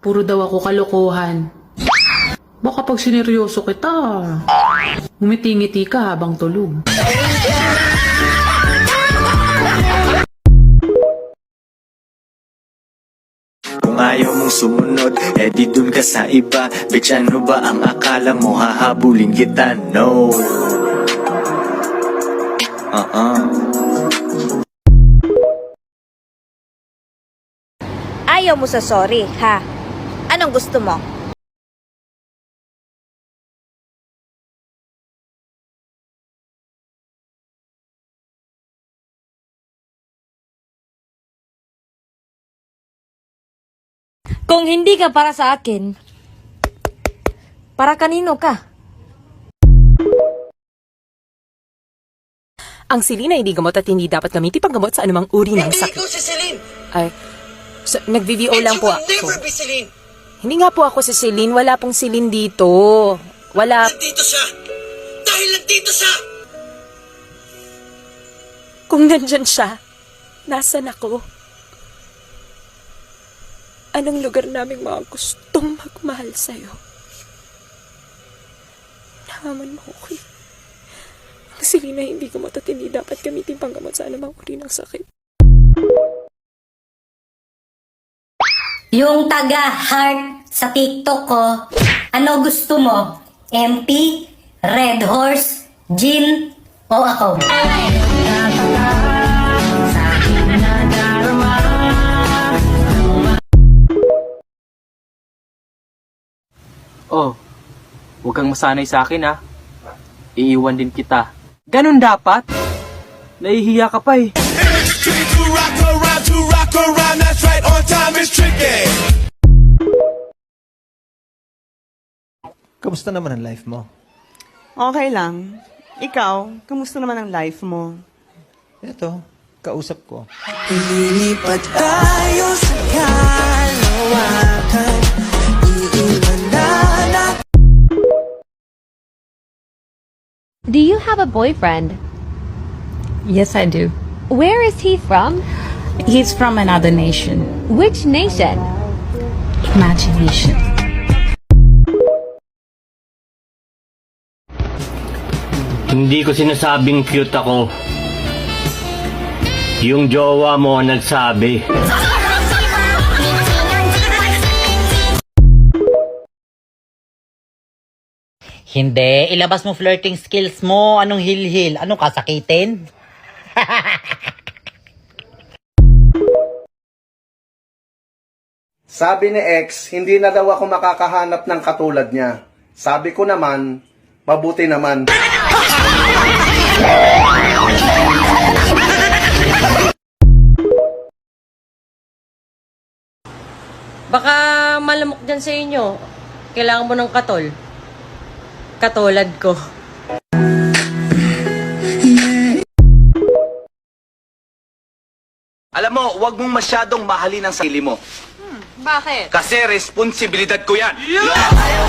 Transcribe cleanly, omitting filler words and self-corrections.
Puro daw ako kalokohan. Baka pag sineryoso kita, ngumiti-ngiti ka habang tulog. Kung ayaw mong sumunod, di dun ka sa iba. Bitch, ano ba ang akala mo? Hahabulin kita, no. Ayaw mo sa sorry, ha? Anong gusto mo? Kung hindi ka para sa akin, para kanino ka? Ang silin ay hindi gamot at hindi dapat gamitin panggamot sa anumang uri ng sakit. Hindi ko si Celine! Ay, nag-VVO lang po And you will ako. never be Celine! Hindi nga po ako si Celine. Wala pong Celine dito. Wala. Nandito siya! Dahil nandito siya! Kung nandyan siya, nasan ako? Anong lugar naming mga gustong magmahal sa'yo? Naman mo, okay? Ang Celine ay hindi gamot at hindi dapat gamitin panggamot sa anumang uri ng sakit. Yung taga-heart sa TikTok ko, ano gusto mo? MP, Red Horse, Jean, o ako? Oh, huwag kang masanay sa akin ha. Iiwan din kita. Ganon dapat? Nahihiya ka pa eh. Kamusta naman ang life mo? Okay lang. Ikaw, kamusta naman ang life mo? Ito, kausap ko. Lilipat tayo sa kalawakan. Iiwan na natin. Do you have a boyfriend? Yes, I do. Where is he from? He's from another nation. Which nation? Imagination. Hindi ko sinasabing cute ako. Yung jowa mo ang nagsabi. Hindi, ilabas mo flirting skills mo. Anong hil-hil? Anong kasakitin? Sabi ni X, hindi na daw ako makakahanap ng katulad niya. Sabi ko naman, mabuti naman. Baka malamok dyan sa inyo. Kailangan mo ng katol. Katulad ko. Alam mo, huwag mong masyadong mahalin ang sarili mo. Bakit? Kasi responsibilidad ko yan. Ayaw